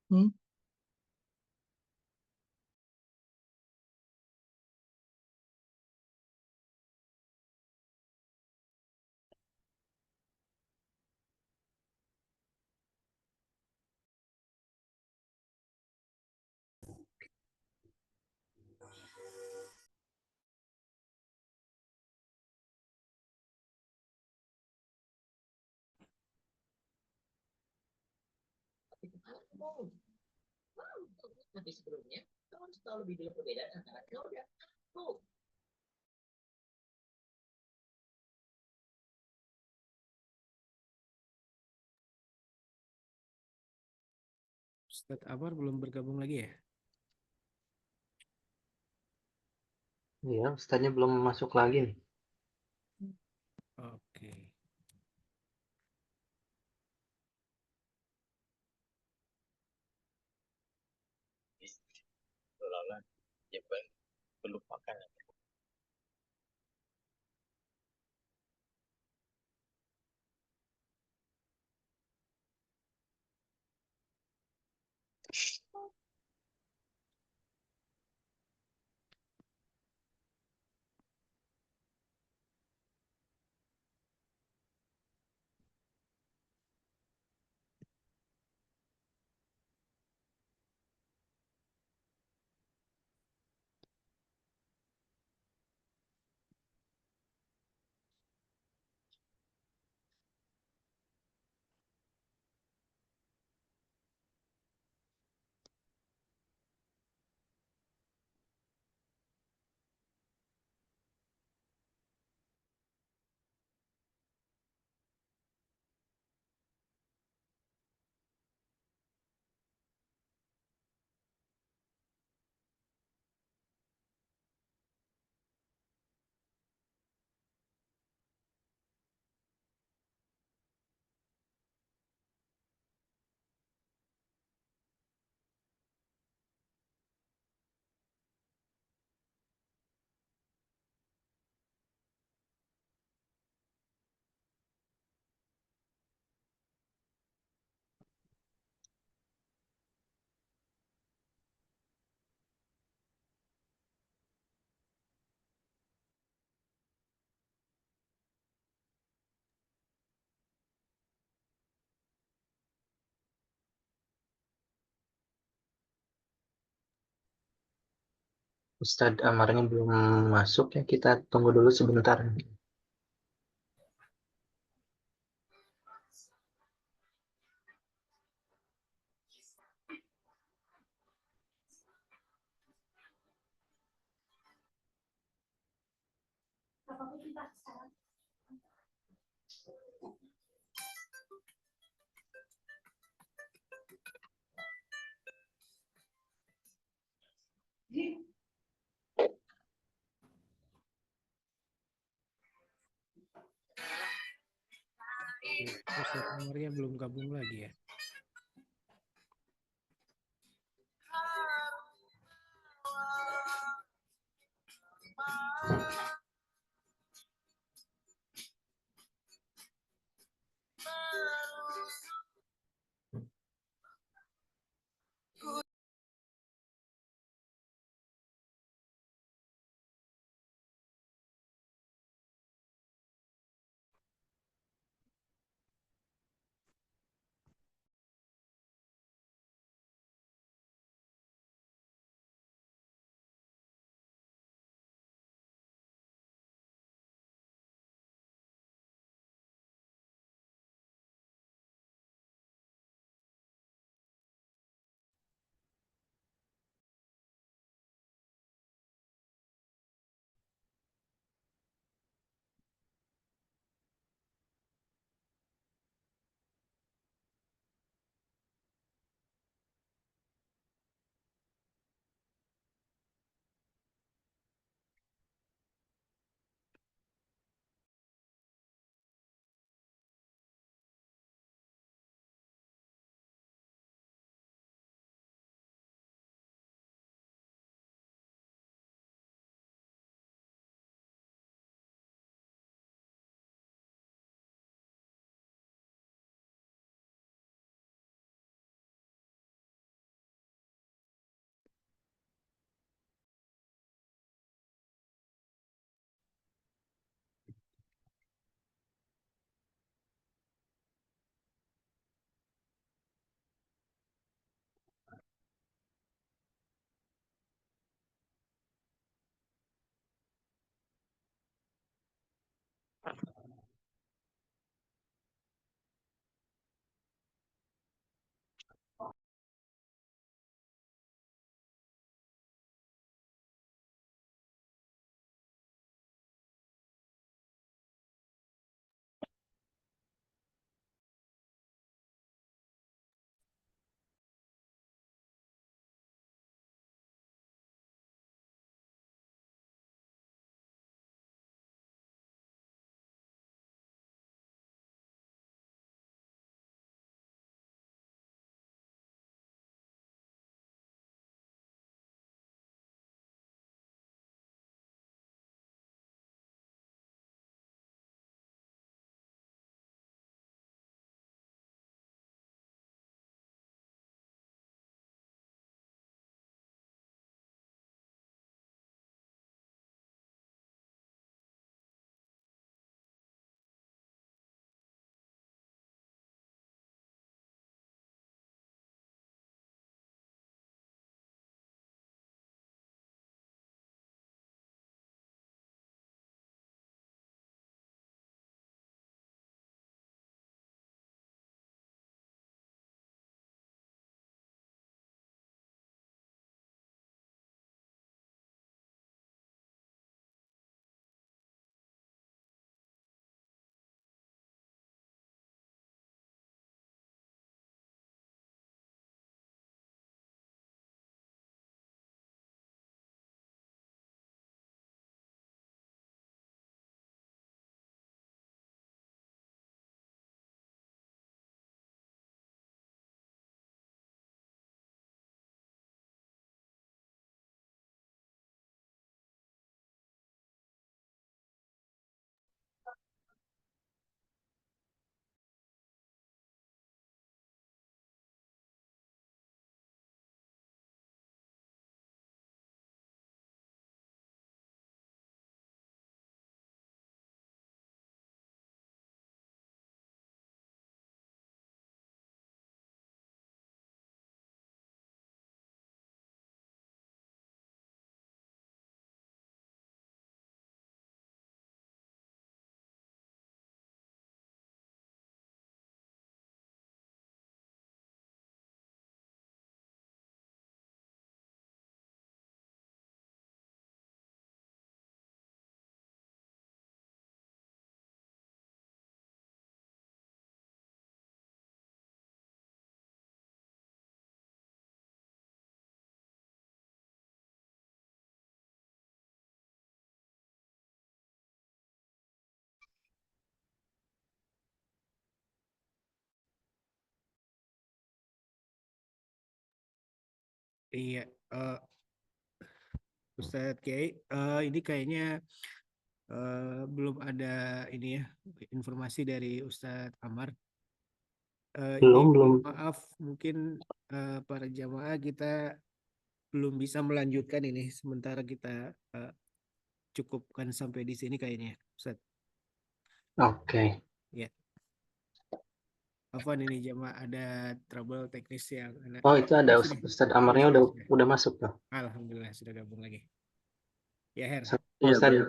Hmm. Nanti sebelumnya, kamu harus tahu lebih dulu perbedaan antara cloud dan cloud. Ustadz Abar belum bergabung lagi ya? Iya, Ustadznya belum masuk lagi nih. Oke. Seolah-olah ya melupakan. Ustadz Amarnya belum masuk ya, kita tunggu dulu sebentar. Ustadz Amarnya belum gabung lagi ya? Iya, eh, Ustadz Kiai, ini kayaknya belum ada ini ya informasi dari Ustadz Amar. Ini Belum. maaf, mungkin para jamaah kita belum bisa melanjutkan ini. Sementara kita eh, cukupkan sampai di sini kayaknya, Ustadz. Oke. Ya, Afwan ini jamaah ada trouble teknis yang ada. Oh, itu ada Sudah, Ustadz Amarnya sudah, udah sudah. udah masuk tuh. Alhamdulillah sudah gabung lagi. Ya, Her. Iya, Ustadz, baik,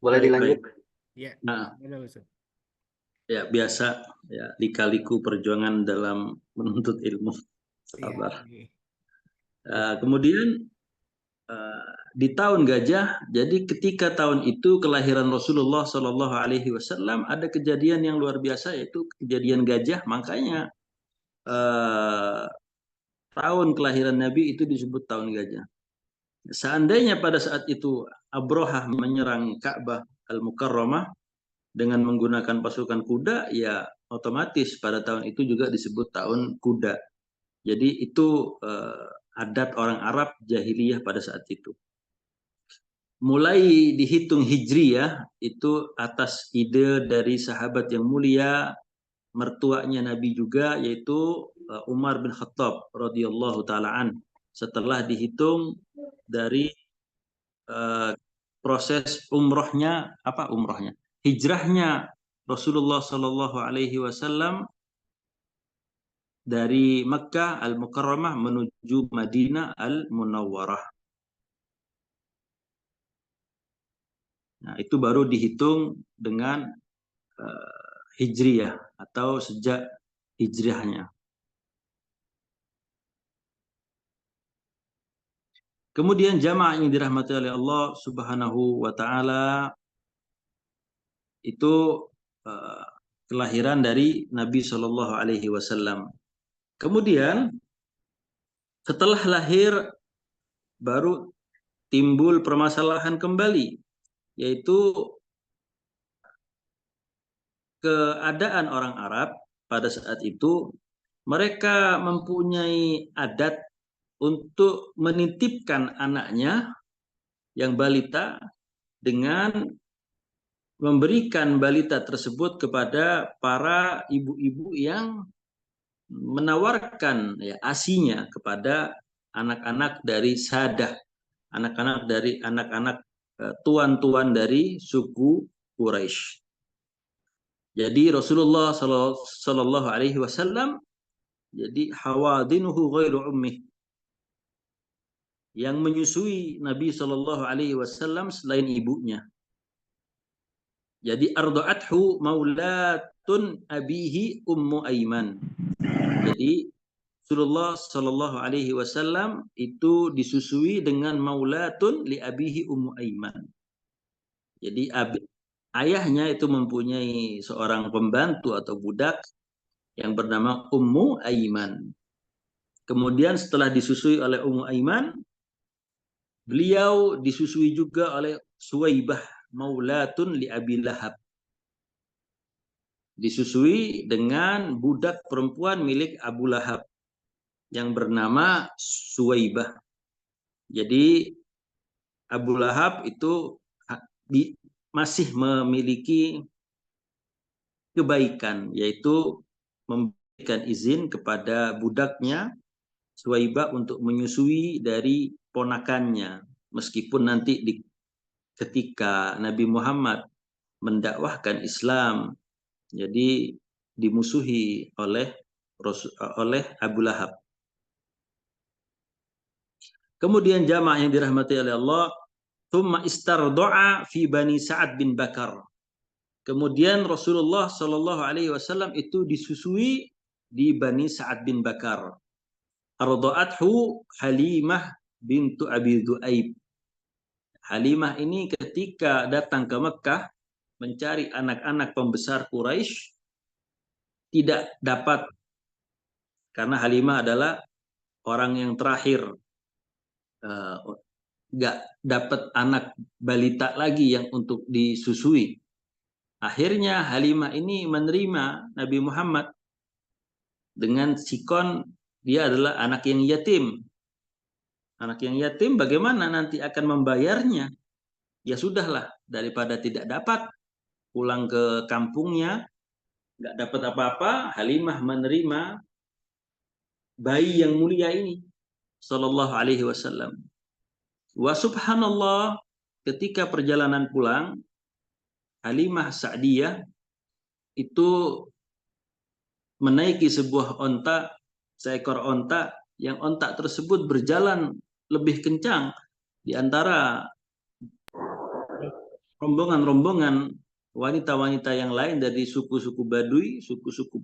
boleh baik, dilanjut? baik. Ya, Nah, gimana Ustadz? ya biasa ya lika-liku perjuangan dalam menuntut ilmu. Iya, Sabar. iya. Kemudian di tahun gajah, jadi ketika tahun itu kelahiran Rasulullah Shallallahu Alaihi Wasallam ada kejadian yang luar biasa yaitu kejadian gajah. Makanya eh, tahun kelahiran Nabi itu disebut tahun gajah. Seandainya pada saat itu Abrahah menyerang Ka'bah Al-Mukarramah dengan menggunakan pasukan kuda, ya otomatis pada tahun itu juga disebut tahun kuda. Jadi itu adat orang Arab jahiliyah pada saat itu. Mulai dihitung Hijriyah itu atas ide dari sahabat yang mulia, mertuanya Nabi juga, yaitu Umar bin Khattab radhiyallahu taalaan. Setelah dihitung dari proses hijrahnya Rasulullah Shallallahu Alaihi Wasallam dari Mekkah Al-Mukarramah menuju Madinah Al-Munawwarah. Nah, itu baru dihitung dengan hijriyah atau sejak hijriahnya. Kemudian jamaah yang dirahmati oleh Allah Subhanahu wa taala itu kelahiran dari Nabi Shallallahu alaihi wasallam. Kemudian setelah lahir baru timbul permasalahan kembali, yaitu keadaan orang Arab pada saat itu. Mereka mempunyai adat untuk menitipkan anaknya yang balita dengan memberikan balita tersebut kepada para ibu-ibu yang menawarkan ya, asinya kepada anak-anak dari sadah, anak-anak tuan-tuan dari suku Quraisy. Jadi Rasulullah Sallallahu Alaihi Wasallam jadi hawadinuhu ghairu ummih, yang menyusui Nabi Shallallahu Alaihi Wasallam selain ibunya. Jadi arda'athu maulatun abihi ummu Aiman. Jadi Rasulullah Shallallahu Alaihi Wasallam itu disusui dengan maulatun li abihi ummu Aiman. Jadi ayahnya itu mempunyai seorang pembantu atau budak yang bernama Ummu Aiman. Kemudian setelah disusui oleh Ummu Aiman, beliau disusui juga oleh Suwaibah maulatun li Abi Lahab. Disusui dengan budak perempuan milik Abu Lahab yang bernama Suwaibah. Jadi Abu Lahab itu masih memiliki kebaikan, yaitu memberikan izin kepada budaknya Suwaibah untuk menyusui dari ponakannya, meskipun nanti ketika Nabi Muhammad mendakwahkan Islam, jadi dimusuhi oleh Abu Lahab. Kemudian jamaah yang dirahmati oleh Allah, thumma istardo'a fi Bani Sa'ad bin Bakar. Kemudian Rasulullah Shallallahu Alaihi Wasallam itu disusui di Bani Sa'ad bin Bakar. Arda'athu Halimah bintu Abi Du'aib. Halimah ini ketika datang ke Mekah mencari anak-anak pembesar Quraisy tidak dapat, karena Halimah adalah orang yang terakhir, nggak dapat anak balita lagi yang untuk disusui. Akhirnya Halimah ini menerima Nabi Muhammad dengan sikon dia adalah anak yang yatim. Anak yang yatim bagaimana nanti akan membayarnya? Ya sudahlah, daripada tidak dapat pulang ke kampungnya, nggak dapat apa-apa, Halimah menerima bayi yang mulia ini, Sallallahu Alaihi Wasallam. Wa subhanallah, ketika perjalanan pulang, Halimah Sa'diyah itu menaiki sebuah onta, seekor onta, yang onta tersebut berjalan lebih kencang di antara rombongan-rombongan wanita-wanita yang lain dari suku-suku Baduy, suku-suku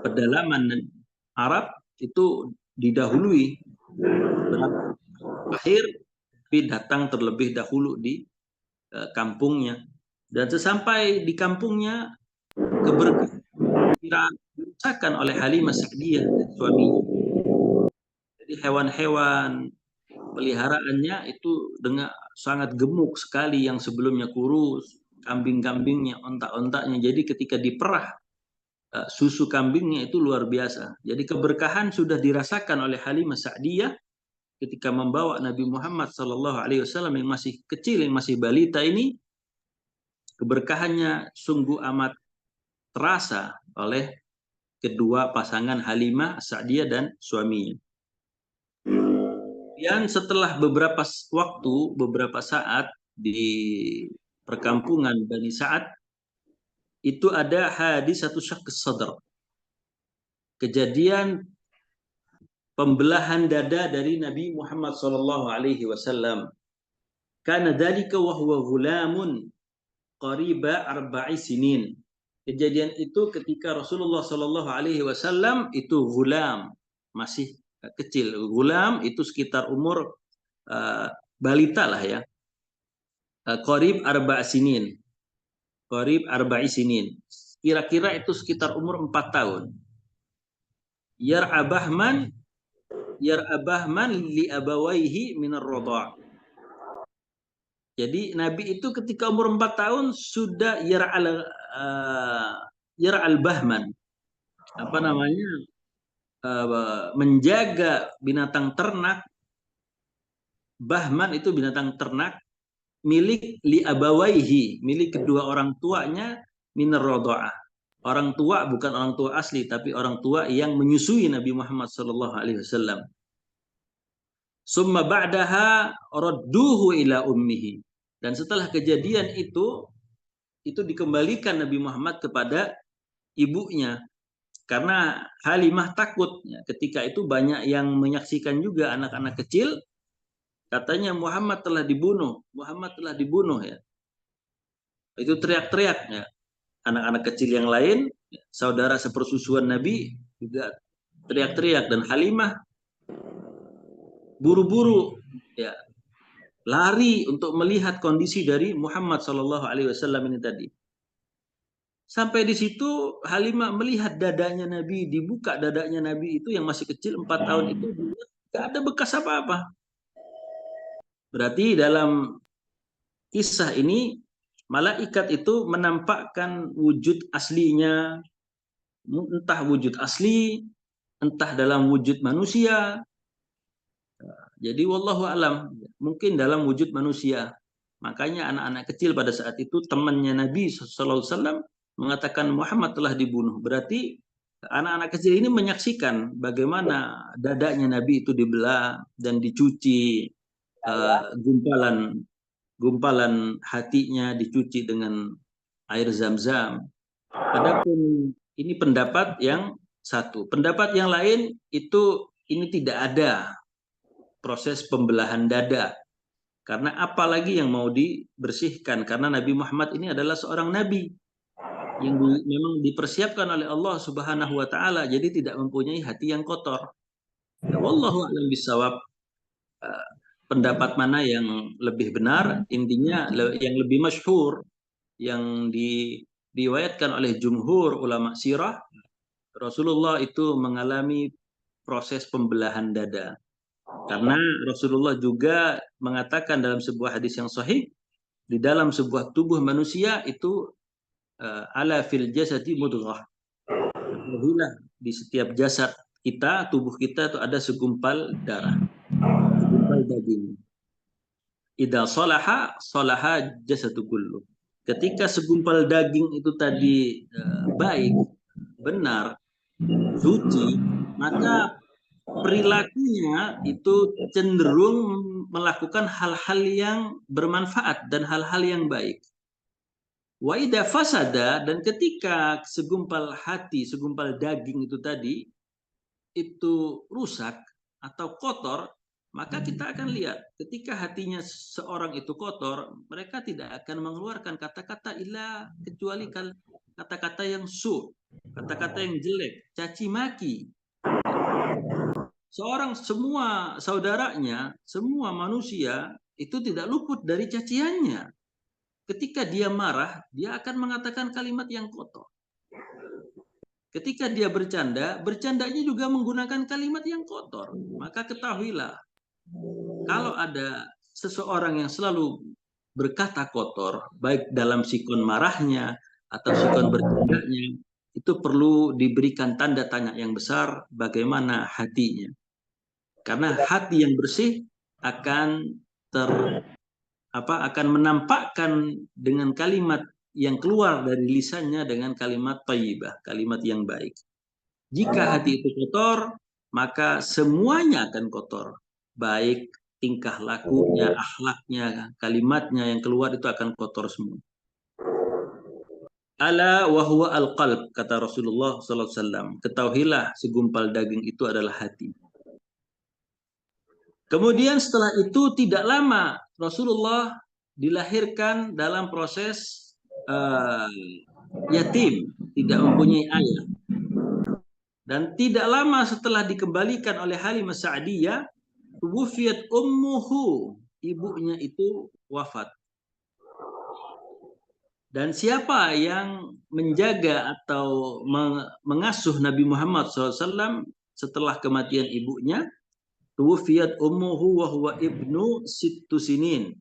pedalaman Arab itu didahului. Akhir tapi datang terlebih dahulu di kampungnya. Dan sesampai di kampungnya, keberkahan dirasakan oleh Halimah Sa'diyah suaminya. Jadi hewan-hewan peliharaannya itu dengan sangat gemuk sekali, yang sebelumnya kurus, kambing-kambingnya, onta-ontanya. Jadi ketika diperah, susu kambingnya itu luar biasa. Jadi keberkahan sudah dirasakan oleh Halimah Sa'diyah ketika membawa Nabi Muhammad SAW yang masih kecil, yang masih balita ini. Keberkahannya sungguh amat terasa oleh kedua pasangan Halimah Sa'diyah dan suaminya. Dan setelah beberapa waktu, beberapa saat di perkampungan Bani Sa'ad, itu ada hadis satu syaqq sadr. Kejadian pembelahan dada dari Nabi Muhammad SAW. Kana dzalika wa huwa ghulamun qariba 4 sinin. Kejadian itu ketika Rasulullah Shallallahu Alaihi Wasallam itu gulam, masih kecil. Gulam itu sekitar umur balita lah ya. Qarib 4 sinin. Qarib 4 sinin. Kira-kira itu sekitar umur 4 tahun. Yar'abahman li abawaihi minar rodha'. Jadi Nabi itu ketika umur 4 tahun sudah yar'al bahman. Apa namanya? Menjaga binatang ternak. Bahman itu binatang ternak milik li abawaihi, milik kedua orang tuanya minar rodha'ah. Orang tua bukan orang tua asli, tapi orang tua yang menyusui Nabi Muhammad sallallahu alaihi wasallam. Summa ba'daha radduhu ila ummihi. Dan setelah kejadian itu dikembalikan Nabi Muhammad kepada ibunya. Karena Halimah takut ya, ketika itu banyak yang menyaksikan juga anak-anak kecil katanya Muhammad telah dibunuh, Muhammad telah dibunuh ya. Itu teriak-teriak ya. Anak-anak kecil yang lain, saudara sepersusuan Nabi juga teriak-teriak, dan Halimah buru-buru ya lari untuk melihat kondisi dari Muhammad Shallallahu Alaihi Wasallam ini tadi. Sampai di situ Halimah melihat dadanya Nabi, dibuka dadanya Nabi itu yang masih kecil 4 tahun itu tidak ada bekas apa-apa. Berarti dalam kisah ini malaikat itu menampakkan wujud aslinya, entah wujud asli, entah dalam wujud manusia. Jadi wallahu alam, mungkin dalam wujud manusia. Makanya anak-anak kecil pada saat itu temannya Nabi SAW mengatakan Muhammad telah dibunuh. Berarti anak-anak kecil ini menyaksikan bagaimana dadanya Nabi itu dibelah dan dicuci, gumpalan hatinya dicuci dengan air zam-zam. Adapun ini pendapat yang satu. Pendapat yang lain itu ini tidak ada proses pembelahan dada. Karena apalagi yang mau dibersihkan. Karena Nabi Muhammad ini adalah seorang nabi yang memang dipersiapkan oleh Allah Subhanahu wa taala, jadi tidak mempunyai hati yang kotor. Wallahu a'lam bishawab. Pendapat mana yang lebih benar? Intinya yang lebih masyhur yang diriwayatkan oleh jumhur ulama sirah, Rasulullah itu mengalami proses pembelahan dada. Karena Rasulullah juga mengatakan dalam sebuah hadis yang sahih, di dalam sebuah tubuh manusia itu ala fil jasadi mudghah. Ketahuilah di setiap jasad kita, tubuh kita itu ada segumpal darah, segumpal daging. Idza salaha jasadu kullu. Ketika segumpal daging itu tadi baik, benar, suci, maka perilakunya itu cenderung melakukan hal-hal yang bermanfaat dan hal-hal yang baik. Wa idza fasada, dan ketika segumpal hati, segumpal daging itu tadi itu rusak atau kotor, maka kita akan lihat ketika hatinya seorang itu kotor, mereka tidak akan mengeluarkan kata-kata illa kecuali kata-kata yang kata-kata yang jelek, caci maki. Semua saudaranya, semua manusia itu tidak luput dari caciannya. Ketika dia marah, dia akan mengatakan kalimat yang kotor. Ketika dia bercandanya juga menggunakan kalimat yang kotor. Maka ketahuilah, kalau ada seseorang yang selalu berkata kotor, baik dalam sikon marahnya atau sikon bercandanya, itu perlu diberikan tanda tanya yang besar bagaimana hatinya. Karena hati yang bersih akan menampakkan dengan kalimat yang keluar dari lisannya dengan kalimat thayyibah, kalimat yang baik. Jika hati itu kotor, maka semuanya akan kotor. Baik tingkah lakunya, akhlaknya, kalimatnya yang keluar itu akan kotor semua. Ala wa huwa al-qalb, kata Rasulullah SAW. Ketahuilah segumpal daging itu adalah hati. Kemudian setelah itu tidak lama Rasulullah dilahirkan dalam proses yatim, tidak mempunyai ayah. Dan tidak lama setelah dikembalikan oleh Halimah Sa'diyah, tuwufiyat ummuhu, ibunya itu wafat. Dan siapa yang menjaga atau mengasuh Nabi Muhammad SAW setelah kematian ibunya? Tuwufiyat ummuhu wa huwa ibnu sittu sinin.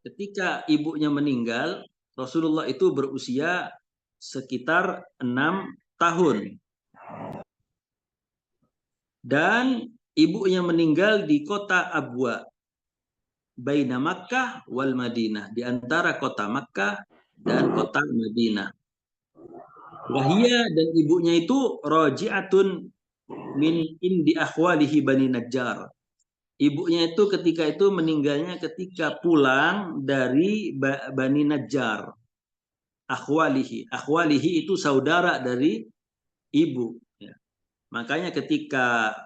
Ketika ibunya meninggal, Rasulullah itu berusia sekitar 6 tahun. Dan ibunya meninggal di kota Abwa, baina Makkah wal Madinah, di antara kota Makkah dan kota Madinah. Wahia, dan ibunya itu raji'atun min indi akhwalihi Bani Najjar. Ibunya itu ketika itu meninggalnya ketika pulang dari Bani Najjar. Akhwalihi itu saudara dari ibu. Ya. Makanya ketika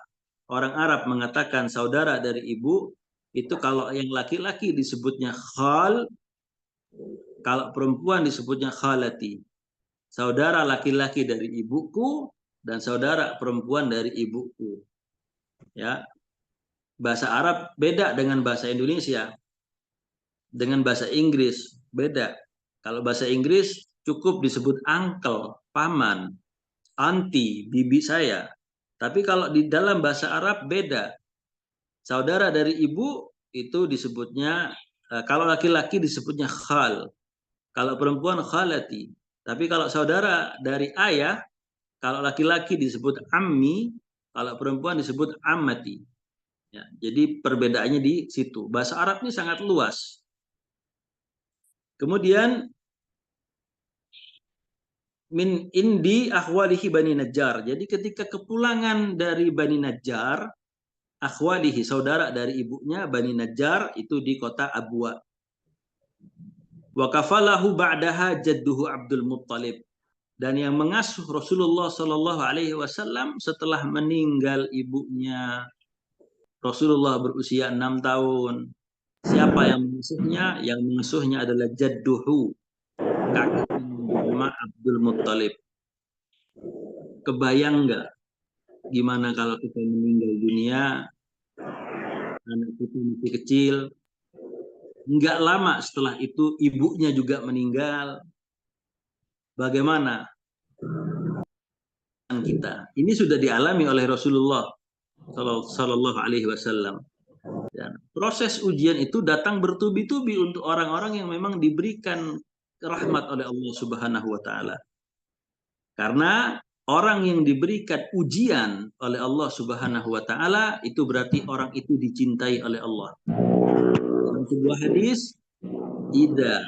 orang Arab mengatakan saudara dari ibu, itu kalau yang laki-laki disebutnya khal, kalau perempuan disebutnya khalati. Saudara laki-laki dari ibuku dan saudara perempuan dari ibuku. Ya. Bahasa Arab beda dengan bahasa Indonesia. Dengan bahasa Inggris beda. Kalau bahasa Inggris cukup disebut uncle, paman, auntie, bibi saya. Tapi kalau di dalam bahasa Arab beda. Saudara dari ibu itu disebutnya, kalau laki-laki disebutnya khal. Kalau perempuan khalati. Tapi kalau saudara dari ayah, kalau laki-laki disebut ammi, kalau perempuan disebut ammati. Ya, jadi perbedaannya di situ. Bahasa Arab ini sangat luas. Kemudian min indi akhwalihi Bani Najjar. Jadi ketika kepulangan dari Bani Najjar, akhwalihi saudara dari ibunya Bani Najjar itu di kota Abwa. Wa kafalahu ba'daha jadduhu Abdul Muttalib. Dan yang mengasuh Rasulullah Shallallahu Alaihi Wasallam setelah meninggal ibunya, Rasulullah berusia 6 tahun. Siapa yang mengasuhnya? Yang mengasuhnya adalah jadduhu, kakeknya nama Abdul Muttalib. Kebayang nggak gimana kalau kita meninggal dunia, anak kita masih kecil, nggak lama setelah itu ibunya juga meninggal. Bagaimana kita? Ini sudah dialami oleh Rasulullah Sallallahu Alaihi Wasallam. Dan proses ujian itu datang bertubi-tubi untuk orang-orang yang memang diberikan rahmat oleh Allah Subhanahu Wa Taala. Karena orang yang diberikan ujian oleh Allah Subhanahu Wa Taala itu berarti orang itu dicintai oleh Allah. Dalam sebuah hadis, idza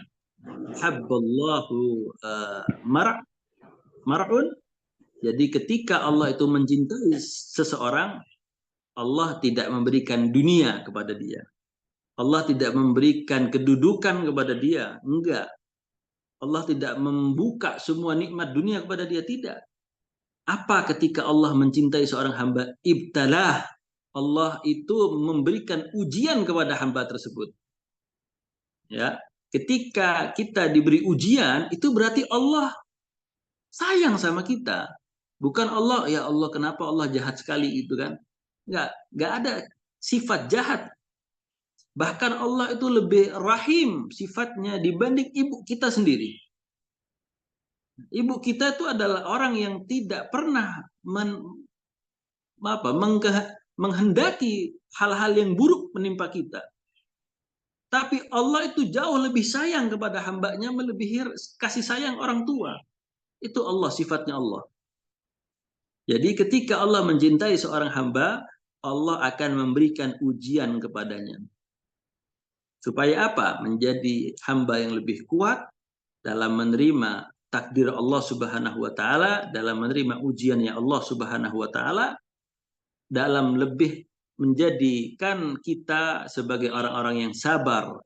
habballahu mar'un, jadi ketika Allah itu mencintai seseorang, Allah tidak memberikan dunia kepada dia. Allah tidak memberikan kedudukan kepada dia. Enggak. Allah tidak membuka semua nikmat dunia kepada dia. Tidak. Apa ketika Allah mencintai seorang hamba? Ibtalah. Allah itu memberikan ujian kepada hamba tersebut. Ya. Ketika kita diberi ujian, itu berarti Allah sayang sama kita. Bukan Allah, ya Allah kenapa Allah jahat sekali itu kan. Nggak ada sifat jahat. Bahkan Allah itu lebih rahim sifatnya dibanding ibu kita sendiri. Ibu kita itu adalah orang yang tidak pernah menghendaki hal-hal yang buruk menimpa kita. Tapi Allah itu jauh lebih sayang kepada hambanya melebihi kasih sayang orang tua. Itu Allah, sifatnya Allah. Jadi ketika Allah mencintai seorang hamba, Allah akan memberikan ujian kepadanya. Supaya apa? Menjadi hamba yang lebih kuat dalam menerima takdir Allah Subhanahu wa taala, dalam menerima ujiannya Allah Subhanahu wa taala, dalam lebih menjadikan kita sebagai orang-orang yang sabar.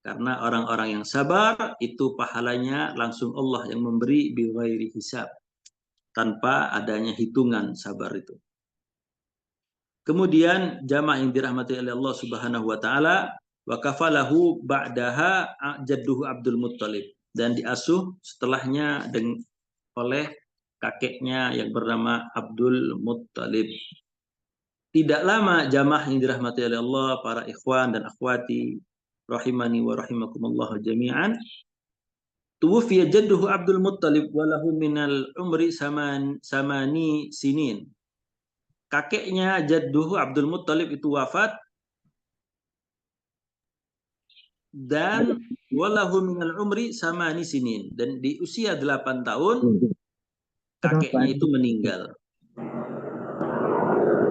Karena orang-orang yang sabar itu pahalanya langsung Allah yang memberi bighairi hisab, tanpa adanya hitungan sabar itu. Kemudian jamaah yang dirahmati oleh Allah Subhanahu wa taala, wa kafalahu ba'daha jadduhu Abdul Muttalib, dan diasuh setelahnya oleh kakeknya yang bernama Abdul Muttalib. Tidak lama jamaah yang dirahmati oleh Allah, para ikhwan dan akhwati rahimani wa rahimakumullah jami'an, tuwfiya jadduhu Abdul Muttalib wa lahu minal umri samani sinin. Kakeknya jadduhu Abdul Muttalib itu wafat, dan walahu minal umri samani sinin, dan di usia 8 tahun kakeknya itu meninggal.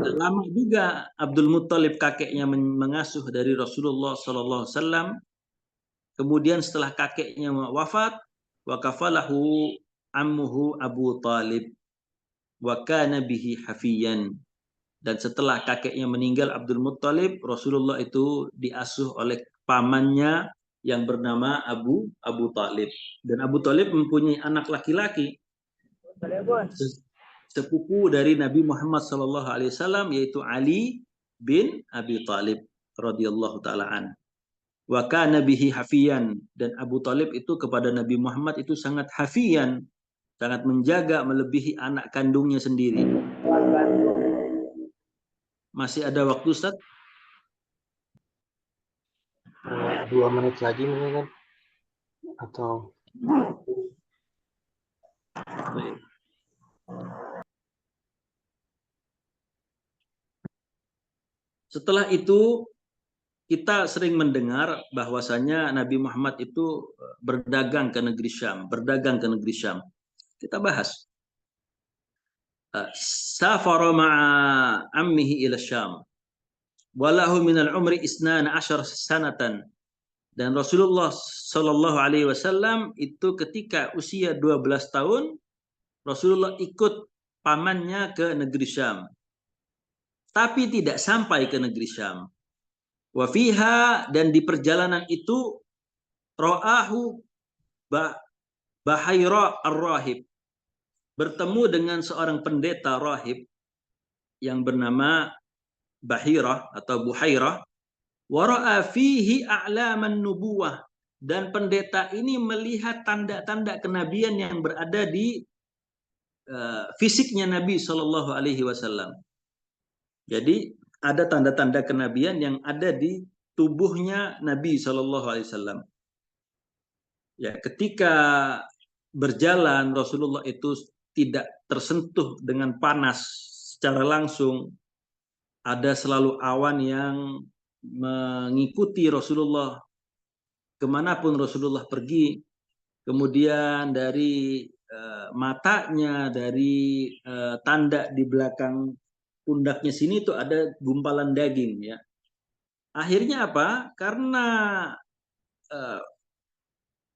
Lama juga Abdul Muttalib kakeknya mengasuh dari Rasulullah SAW. Kemudian setelah kakeknya wafat, wa kafalahu ammuhu Abu Talib wa kana bihi hafiyan. Dan setelah kakeknya meninggal Abdul Muttalib, Rasulullah itu diasuh oleh pamannya yang bernama Abu Talib. Dan Abu Talib mempunyai anak laki-laki sepupu dari Nabi Muhammad SAW, yaitu Ali bin Abi Talib radhiyallahu taala an. Wa kana bihi hafiyan, dan Abu Talib itu kepada Nabi Muhammad itu sangat hafiyan, sangat menjaga melebihi anak kandungnya sendiri. Masih ada waktu, Ustaz? 2 menit lagi mungkin kan? Atau Baik. Setelah itu kita sering mendengar bahwasanya Nabi Muhammad itu berdagang ke negeri Syam, Kita bahas. Safara ma'a ammihi ila Syam. Walahu minal umri isnana asyar sanatan. Dan Rasulullah Shallallahu Alaihi Wasallam itu ketika usia 12 tahun, Rasulullah ikut pamannya ke negeri Syam. Tapi tidak sampai ke negeri Syam. Wa fiha, dan di perjalanan itu ra'ahu Bahayra ar-rahib, bertemu dengan seorang pendeta rahib yang bernama Bahirah atau Buhairah. Wa ra'a fihi a'laman nubuwah, dan pendeta ini melihat tanda-tanda kenabian yang berada di fisiknya Nabi Shallallahu Alaihi Wasallam. Jadi ada tanda-tanda kenabian yang ada di tubuhnya Nabi Shallallahu Alaihi Wasallam. Ya, ketika berjalan Rasulullah itu tidak tersentuh dengan panas secara langsung. Ada selalu awan yang mengikuti Rasulullah kemanapun Rasulullah pergi. Kemudian dari matanya, dari tanda di belakang pundaknya sini itu ada gumpalan daging, ya. Akhirnya apa? Karena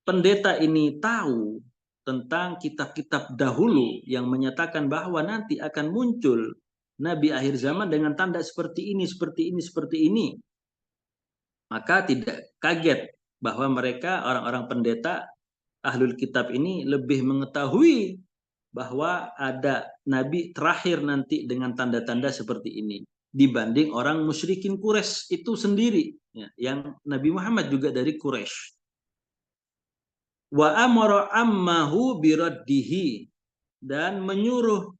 pendeta ini tahu tentang kitab-kitab dahulu yang menyatakan bahwa nanti akan muncul Nabi akhir zaman dengan tanda seperti ini, seperti ini. Maka tidak kaget bahwa mereka, orang-orang pendeta ahlul kitab ini, lebih mengetahui bahwa ada Nabi terakhir nanti dengan tanda-tanda seperti ini dibanding orang musyrikin Quraisy itu sendiri, ya, yang Nabi Muhammad juga dari Quraisy. Wa amara ammahu biraddihi, dan menyuruh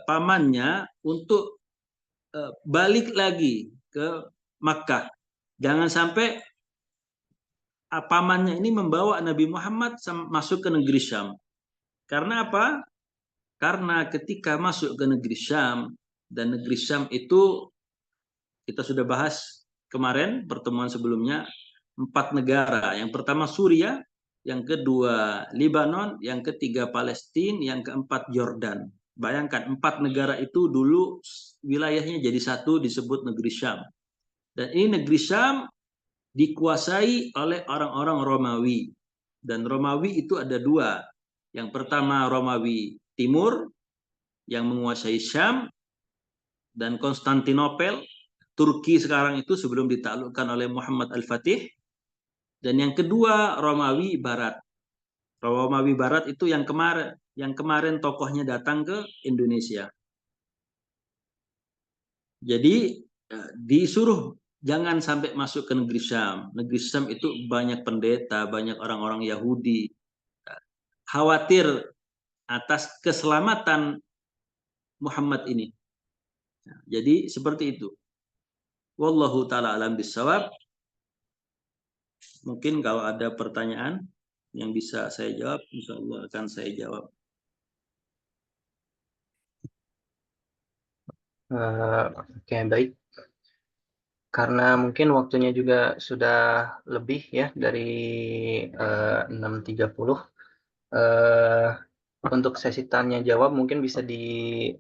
pamannya untuk balik lagi ke Makkah. Jangan sampai pamannya ini membawa Nabi Muhammad masuk ke negeri Syam. Karena apa? Karena ketika masuk ke negeri Syam, dan negeri Syam itu kita sudah bahas kemarin pertemuan sebelumnya, 4 negara. Yang pertama Suriah, yang kedua Lebanon, yang ketiga Palestina, yang keempat Yordan. Bayangkan 4 negara itu dulu wilayahnya jadi satu, disebut negeri Syam. Dan ini negeri Syam dikuasai oleh orang-orang Romawi. Dan Romawi itu ada 2. Yang pertama Romawi Timur yang menguasai Syam dan Konstantinopel, Turki sekarang itu sebelum ditaklukkan oleh Muhammad Al-Fatih. Dan yang kedua Romawi Barat. Romawi Barat itu yang kemarin tokohnya datang ke Indonesia. Jadi disuruh jangan sampai masuk ke negeri Syam. Negeri Syam itu banyak pendeta, banyak orang-orang Yahudi. Khawatir atas keselamatan Muhammad ini. Jadi seperti itu. Wallahu taala alam bisawab. Mungkin kalau ada pertanyaan yang bisa saya jawab, insya Allah akan saya jawab. Oke, baik. Karena mungkin waktunya juga sudah lebih ya dari 6.30. Untuk sesi tanya jawab mungkin bisa di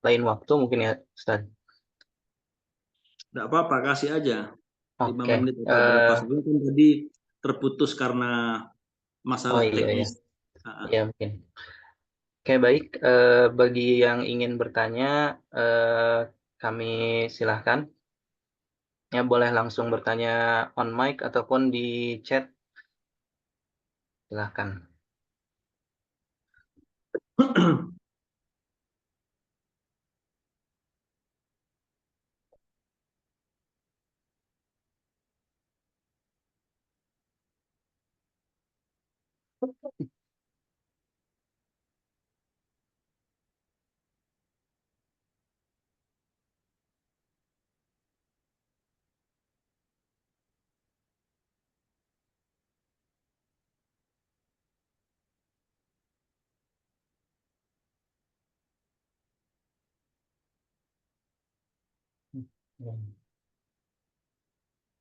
lain waktu mungkin ya, Ustaz. Tidak apa-apa, kasih aja 5 Oke. menit atau berapa. Sebenarnya kan tadi terputus karena masalah Oh iya, teknis. Ya mungkin. Oke, baik. Bagi yang ingin bertanya, kami silahkan. Ya, boleh langsung bertanya on mic ataupun di chat. Silahkan.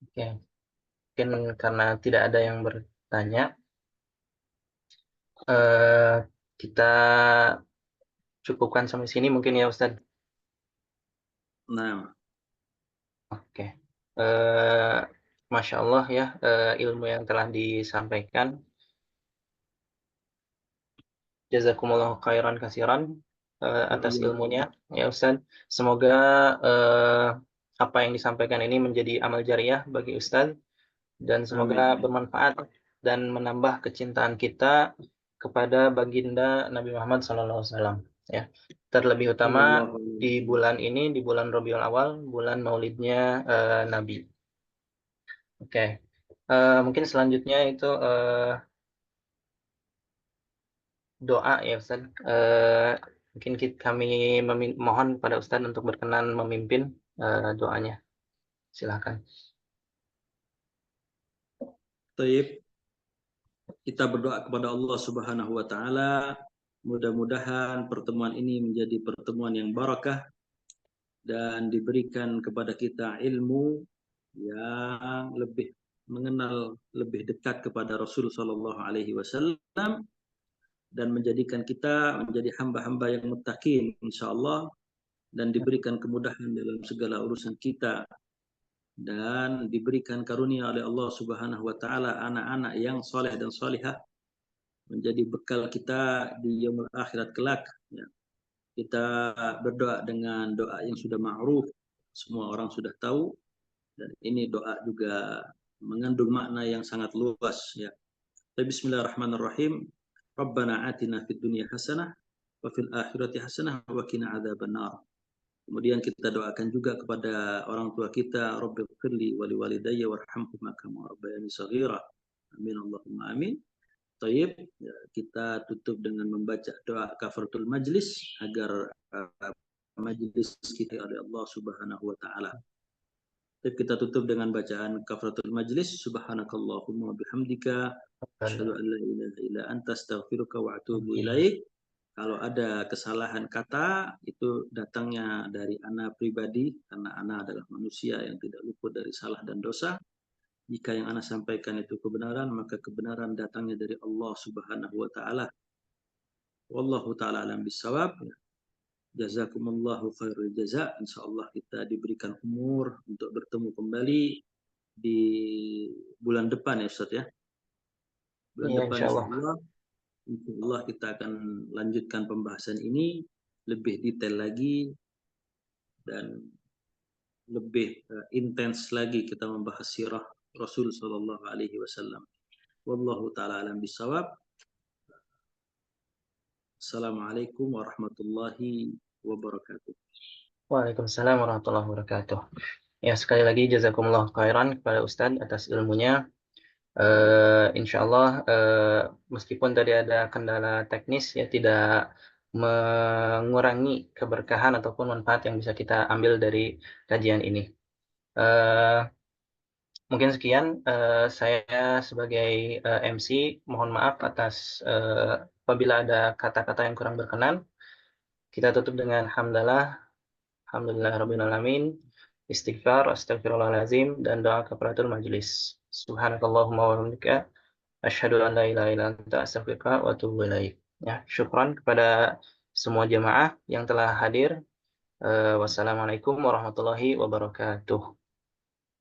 Oke. Mungkin karena tidak ada yang bertanya, kita cukupkan sampai sini mungkin ya, Ustaz. Nah, Oke. Masya Allah ya, ilmu yang telah disampaikan. Jazakumullah khairan kasiran atas ilmunya ya Ustaz. Semoga apa yang disampaikan ini menjadi amal jariah bagi Ustaz dan semoga amin. bermanfaat dan menambah kecintaan kita kepada baginda Nabi Muhammad SAW ya. Terlebih utama di bulan ini, di bulan Rabiul Awal, bulan maulidnya Nabi. Oke. Mungkin selanjutnya itu doa ya Ustaz. Mungkin kami mohon pada Ustaz untuk berkenan memimpin doanya. Silakan. Taib. Kita berdoa kepada Allah Subhanahu wa taala, mudah-mudahan pertemuan ini menjadi pertemuan yang barakah dan diberikan kepada kita ilmu yang lebih mengenal lebih dekat kepada Rasul sallallahu alaihi wasallam dan menjadikan kita menjadi hamba-hamba yang muttaqin insyaallah dan diberikan kemudahan dalam segala urusan kita dan diberikan karunia oleh Allah Subhanahu wa taala anak-anak yang soleh dan solihah menjadi bekal kita di yaumul akhirat kelak ya. Kita berdoa dengan doa yang sudah ma'ruf, semua orang sudah tahu dan ini doa juga mengandung makna yang sangat luas ya. Bismillahirrahmanirrahim. Rabbana atina fid dunya hasanah wa fil akhirati hasanah wa qina adzabannar. Kemudian kita doakan juga kepada orang tua kita, Rabbighfirli wa liwalidayya warhamhuma kama rabbayani shaghira. Amin Allahumma amin. Taib, kita tutup dengan membaca doa kafaratul majlis agar majlis kita oleh Allah Subhanahu wa taala. Taib, kita tutup dengan bacaan kafaratul majlis. Subhanakallahumma bihamdika asyhadu an la ilaha illa anta astaghfiruka wa atubu ilaik. Kalau ada kesalahan kata itu datangnya dari ana pribadi karena ana adalah manusia yang tidak luput dari salah dan dosa. Jika yang ana sampaikan itu kebenaran, maka kebenaran datangnya dari Allah Subhanahu wa taala. Wallahu taala alam bisawab. Jazakumullahu khairul jaza. Insyaallah kita diberikan umur untuk bertemu kembali di bulan depan ya Ustaz ya. Bulan depan insyaallah kita akan lanjutkan pembahasan ini lebih detail lagi dan lebih intens lagi kita membahas sirah Rasul sallallahu alaihi wasallam. Wallahu taala alam bisawab. Assalamualaikum warahmatullahi wabarakatuh. Waalaikumsalam warahmatullahi wabarakatuh. Ya, sekali lagi jazakumullah khairan kepada Ustadz atas ilmunya. Insya Allah, meskipun tadi ada kendala teknis, ya tidak mengurangi keberkahan ataupun manfaat yang bisa kita ambil dari kajian ini. Mungkin sekian, saya sebagai MC, mohon maaf atas apabila ada kata-kata yang kurang berkenan. Kita tutup dengan hamdalah, alhamdulillah rabbil alamin, istighfar, astagfirullahalazim, dan doa kafaratul majelis. Subhanakallahumma wa bihamdika, asyhadu an la ilaha illa anta, astaghfiruka wa atubu ilaik. Ya, syukran kepada semua jemaah yang telah hadir. Wassalamualaikum warahmatullahi wabarakatuh.